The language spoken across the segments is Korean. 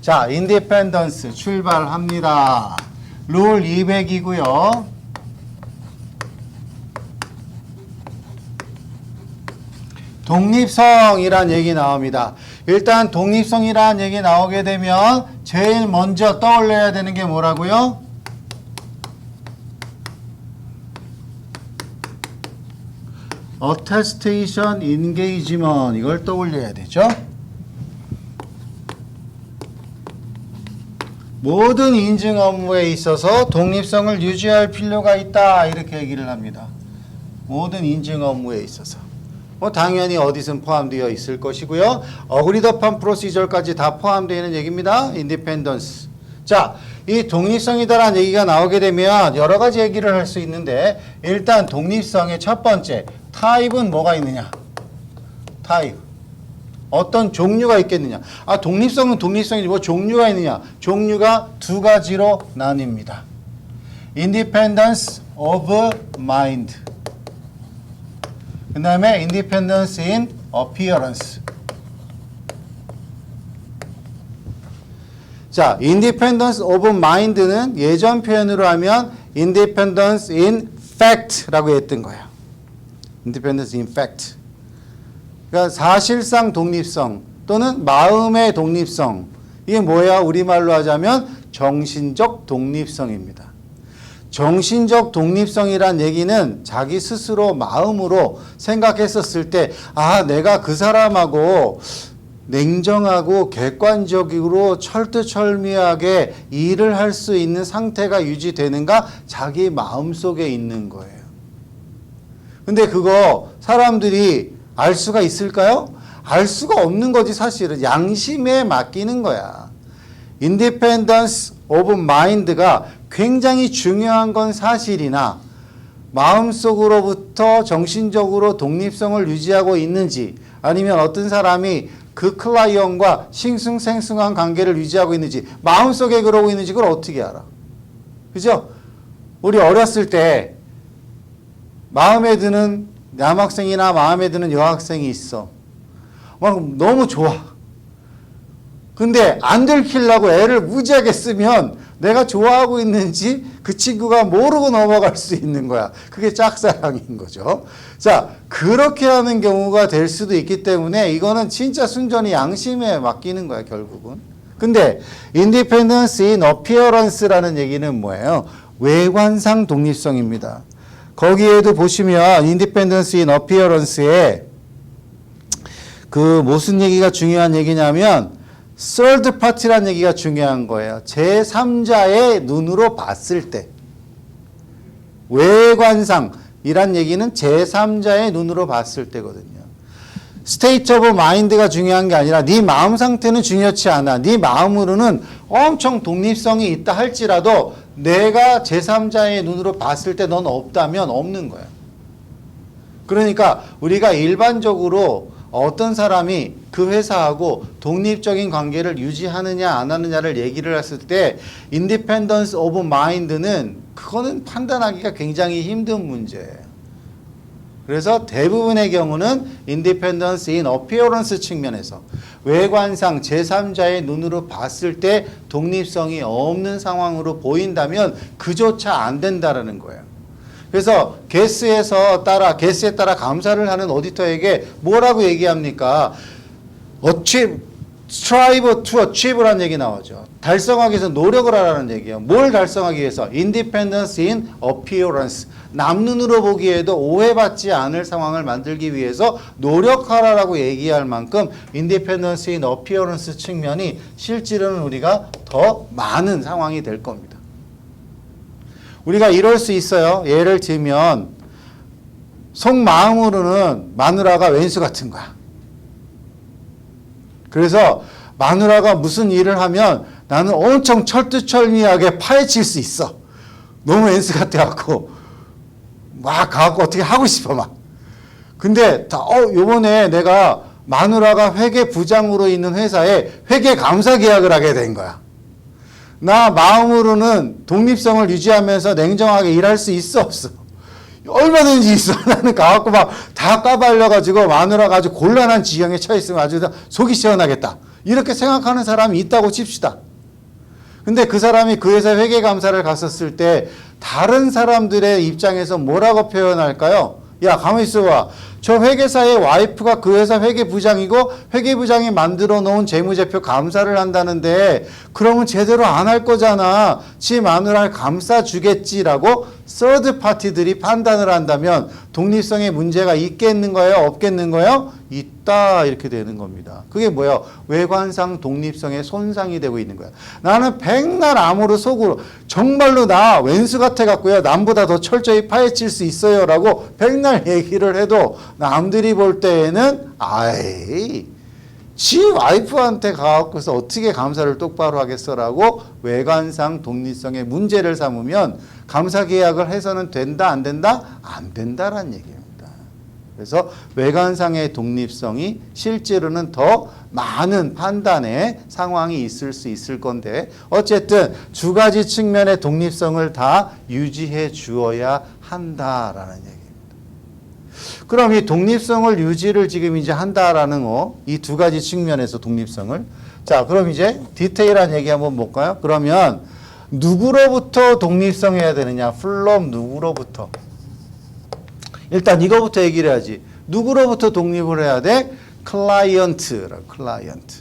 자, 인디펜던스 출발합니다. 룰 200이고요. 독립성이란 얘기 나옵니다. 일단 독립성이란 얘기 나오게 되면 제일 먼저 떠올려야 되는 게 뭐라고요? Attestation Engagement 이걸 떠올려야 되죠. 모든 인증 업무에 있어서 독립성을 유지할 필요가 있다 이렇게 얘기를 합니다. 모든 인증 업무에 있어서 뭐 당연히 어디든 포함되어 있을 것이고요. 어그리드업한 프로시저까지 다 포함되어 있는 얘기입니다. 인디펜던스. 자, 이 독립성이다라는 얘기가 나오게 되면 여러 가지 얘기를 할 수 있는데 일단 독립성의 첫 번째 타입은 뭐가 있느냐? 타입. 어떤 종류가 있겠느냐? 아, 독립성은 독립성이지 뭐 종류가 있느냐? 종류가 두 가지로 나뉩니다. Independence of mind. 그 다음에 Independence in appearance. 자, Independence of mind는 예전 표현으로 하면 Independence in fact라고 했던 거예요. Independence in fact. 그러니까 사실상 독립성 또는 마음의 독립성. 이게 뭐야? 우리말로 하자면 정신적 독립성입니다. 정신적 독립성이란 얘기는 자기 스스로 마음으로 생각했었을 때 아, 내가 그 사람하고 냉정하고 객관적으로 철두철미하게 일을 할 수 있는 상태가 유지되는가? 자기 마음속에 있는 거예요. 근데 그거 사람들이 알 수가 있을까요? 알 수가 없는 거지 사실은. 양심에 맡기는 거야. Independence of mind가 굉장히 중요한 건 사실이나 마음속으로부터 정신적으로 독립성을 유지하고 있는지 아니면 어떤 사람이 그 클라이언트과 싱숭생숭한 관계를 유지하고 있는지 마음속에 그러고 있는지 그걸 어떻게 알아? 그죠? 우리 어렸을 때 마음에 드는 남학생이나 마음에 드는 여학생이 있어. 막 너무 좋아. 근데 안 들키려고 애를 무지하게 쓰면 내가 좋아하고 있는지 그 친구가 모르고 넘어갈 수 있는 거야. 그게 짝사랑인 거죠. 자, 그렇게 하는 경우가 될 수도 있기 때문에 이거는 진짜 순전히 양심에 맡기는 거야, 결국은. 근데 Independence in Appearance라는 얘기는 뭐예요? 외관상 독립성입니다. 거기에도 보시면 Independence in Appearance에 그 무슨 얘기가 중요한 얘기냐면 third party라는 얘기가 중요한 거예요. 제3자의 눈으로 봤을 때 외관상이란 얘기는 제3자의 눈으로 봤을 때거든요. state of mind가 중요한 게 아니라 네 마음 상태는 중요치 않아. 네 마음으로는 엄청 독립성이 있다 할지라도 내가 제3자의 눈으로 봤을 때 넌 없다면 없는 거야. 그러니까 우리가 일반적으로 어떤 사람이 그 회사하고 독립적인 관계를 유지하느냐 안 하느냐를 얘기를 했을 때 Independence of Mind는 그거는 판단하기가 굉장히 힘든 문제예요. 그래서 대부분의 경우는 Independence in Appearance 측면에서 외관상 제3자의 눈으로 봤을 때 독립성이 없는 상황으로 보인다면 그조차 안 된다라는 거예요. 그래서 게스에 따라 감사를 하는 오디터에게 뭐라고 얘기합니까? strive to achieve라는 얘기 나오죠. 달성하기 위해서 노력을 하라는 얘기예요. 뭘 달성하기 위해서? Independence in appearance. 남 눈으로 보기에도 오해받지 않을 상황을 만들기 위해서 노력하라라고 얘기할 만큼 Independence in appearance 측면이 실제로는 우리가 더 많은 상황이 될 겁니다. 우리가 이럴 수 있어요. 예를 들면 속마음으로는 마누라가 왼수 같은 거야. 그래서 마누라가 무슨 일을 하면 나는 엄청 철두철미하게 파헤칠 수 있어. 너무 왼수 같아갖고 막 가갖고 어떻게 하고 싶어 막. 근데 요번에 내가 마누라가 회계 부장으로 있는 회사에 회계 감사 계약을 하게 된 거야. 나 마음으로는 독립성을 유지하면서 냉정하게 일할 수 있어 없어? 얼마든지 있어. 나는 가갖고 막 다 까발려가지고 마누라가 아주 곤란한 지경에 처했으면 아주 속이 시원하겠다. 이렇게 생각하는 사람이 있다고 칩시다. 근데 그 사람이 그 회사 회계감사를 갔었을 때 다른 사람들의 입장에서 뭐라고 표현할까요? 야, 가만히 있어봐. 저 회계사의 와이프가 그 회사 회계부장이고 회계부장이 만들어 놓은 재무제표 감사를 한다는데 그러면 제대로 안 할 거잖아. 지 마누라를 감싸 주겠지라고 서드 파티들이 판단을 한다면 독립성에 문제가 있겠는 거예요? 없겠는 거예요? 있다 이렇게 되는 겁니다. 그게 뭐예요? 외관상 독립성에 손상이 되고 있는 거야. 나는 백날 암으로 속으로 정말로 나 왼수 같아 갖고요. 남보다 더 철저히 파헤칠 수 있어요 라고 백날 얘기를 해도 남들이 볼 때에는 아이 지 와이프한테 가갖고서 어떻게 감사를 똑바로 하겠어라고 외관상 독립성의 문제를 삼으면 감사 계약을 해서는 된다 안 된다? 안 된다라는 얘기입니다. 그래서 외관상의 독립성이 실제로는 더 많은 판단의 상황이 있을 수 있을 건데 어쨌든 두 가지 측면의 독립성을 다 유지해 주어야 한다라는 얘기입니다. 그럼 이 독립성을 유지를 지금 이제 한다라는 거, 이 두 가지 측면에서 독립성을. 자, 그럼 이제 디테일한 얘기 한번 볼까요? 그러면 누구로부터 독립성해야 되느냐? from 누구로부터? 일단 이거부터 얘기를 해야지. 누구로부터 독립을 해야 돼? 클라이언트라, 클라이언트.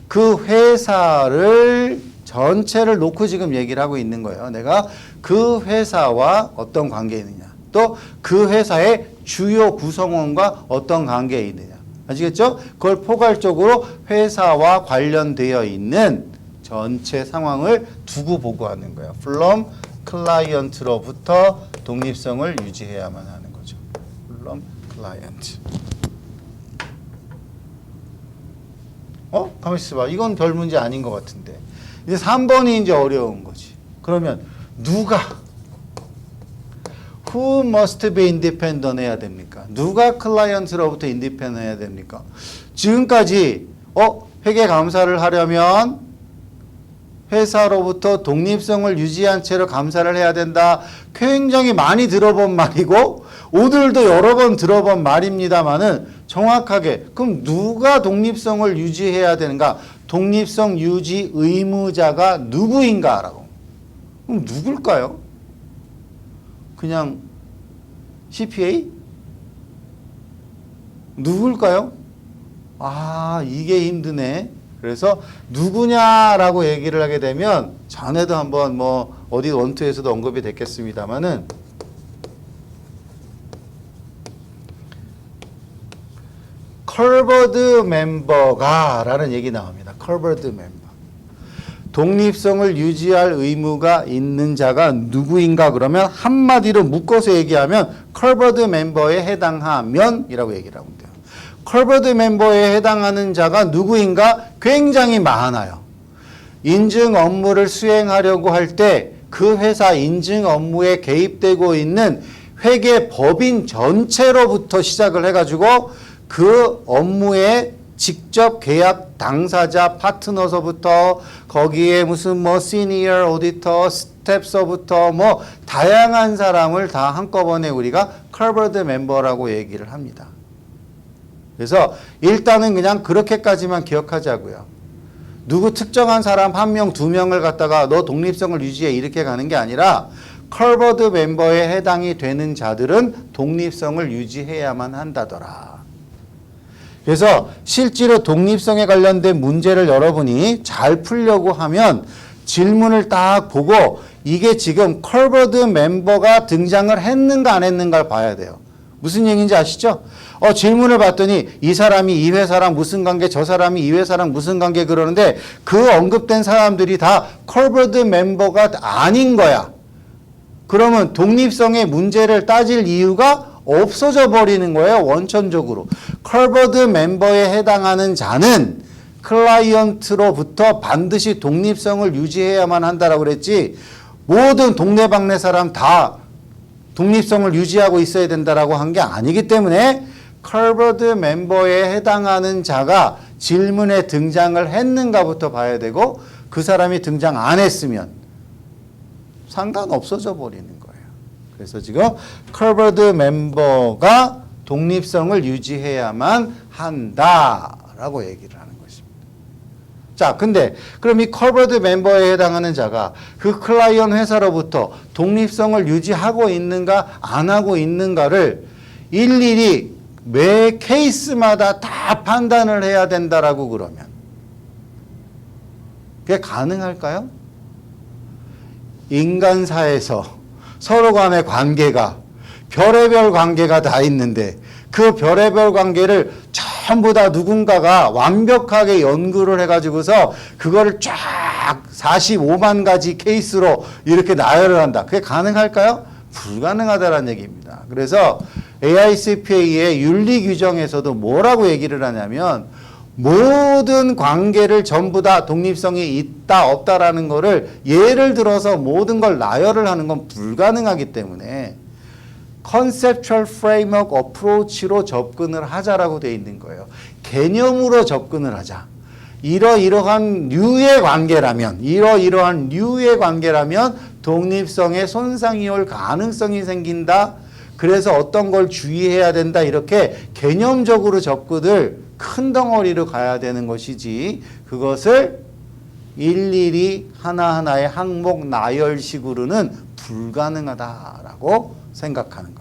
그 회사를 전체를 놓고 지금 얘기를 하고 있는 거예요. 내가 그 회사와 어떤 관계에 있느냐. 또 그 회사의 주요 구성원과 어떤 관계에 있느냐. 아시겠죠? 그걸 포괄적으로 회사와 관련되어 있는 전체 상황을 두고 보고하는 거예요. from 클라이언트로부터 독립성을 유지해야만 하는 거죠. from 클라이언트. 가만히 있어봐. 이건 별 문제 아닌 것 같은데. 이제 3번이 이제 어려운 거지. 그러면 누가 Who must be independent 해야 됩니까? 누가 클라이언트로부터 independent 해야 됩니까? 지금까지 회계 감사를 하려면 회사로부터 독립성을 유지한 채로 감사를 해야 된다. 굉장히 많이 들어본 말이고 오늘도 여러 번 들어본 말입니다만은 정확하게 그럼 누가 독립성을 유지해야 되는가? 독립성 유지 의무자가 누구인가라고. 그럼 누굴까요? 그냥 CPA? 누굴까요? 아, 이게 힘드네. 그래서 누구냐라고 얘기를 하게 되면 전에도 한번 뭐 어디 원투에서도 언급이 됐겠습니다만은 커버드 멤버가 라는 얘기 나옵니다. 커버드 멤버. 독립성을 유지할 의무가 있는 자가 누구인가 그러면 한마디로 묶어서 얘기하면 커버드 멤버에 해당하면 이라고 얘기를 하면 돼요. 커버드 멤버에 해당하는 자가 누구인가 굉장히 많아요. 인증 업무를 수행하려고 할 때 그 회사 인증 업무에 개입되고 있는 회계 법인 전체로부터 시작을 해가지고 그 업무에 직접 계약 당사자 파트너서부터 거기에 무슨 뭐 시니어 오디터 스텝서부터 뭐 다양한 사람을 다 한꺼번에 우리가 커버드 멤버라고 얘기를 합니다. 그래서 일단은 그냥 그렇게까지만 기억하자고요. 누구 특정한 사람 한 명, 두 명을 갖다가 너 독립성을 유지해 이렇게 가는 게 아니라 커버드 멤버에 해당이 되는 자들은 독립성을 유지해야만 한다더라. 그래서 실제로 독립성에 관련된 문제를 여러분이 잘 풀려고 하면 질문을 딱 보고 이게 지금 커버드 멤버가 등장을 했는가 안 했는가를 봐야 돼요. 무슨 얘기인지 아시죠? 질문을 봤더니 이 사람이 이 회사랑 무슨 관계, 저 사람이 이 회사랑 무슨 관계 그러는데 그 언급된 사람들이 다 커버드 멤버가 아닌 거야. 그러면 독립성의 문제를 따질 이유가 없어져 버리는 거예요. 원천적으로. 커버드 멤버에 해당하는 자는 클라이언트로부터 반드시 독립성을 유지해야만 한다라고 그랬지 모든 동네방네 사람 다 독립성을 유지하고 있어야 된다라고 한 게 아니기 때문에 커버드 멤버에 해당하는 자가 질문에 등장을 했는가부터 봐야 되고 그 사람이 등장 안 했으면 상관없어져 버리는 거예요. 그래서 지금 커버드 member가 독립성을 유지해야만 한다라고 얘기를 하는 것입니다. 자, 근데 그럼 이 커버드 멤버에 해당하는 자가 그 클라이언트 회사로부터 독립성을 유지하고 있는가 안 하고 있는가를 일일이 매 케이스마다 다 판단을 해야 된다라고 그러면 그게 가능할까요? 인간사에서 서로 간의 관계가 별의별 관계가 다 있는데 그 별의별 관계를 전부 다 누군가가 완벽하게 연구를 해가지고서 그거를 쫙 45만 가지 케이스로 이렇게 나열을 한다. 그게 가능할까요? 불가능하다는 얘기입니다. 그래서 AICPA의 윤리 규정에서도 뭐라고 얘기를 하냐면 모든 관계를 전부 다 독립성이 있다 없다라는 거를 예를 들어서 모든 걸 나열을 하는 건 불가능하기 때문에 컨셉추얼 프레임워크 어프로치로 접근을 하자라고 돼 있는 거예요. 개념으로 접근을 하자. 이러이러한 류의 관계라면 독립성에 손상이 올 가능성이 생긴다. 그래서 어떤 걸 주의해야 된다. 이렇게 개념적으로 접근을 큰 덩어리로 가야 되는 것이지 그것을 일일이 하나하나의 항목 나열식으로는 불가능하다라고 생각하는 거예요.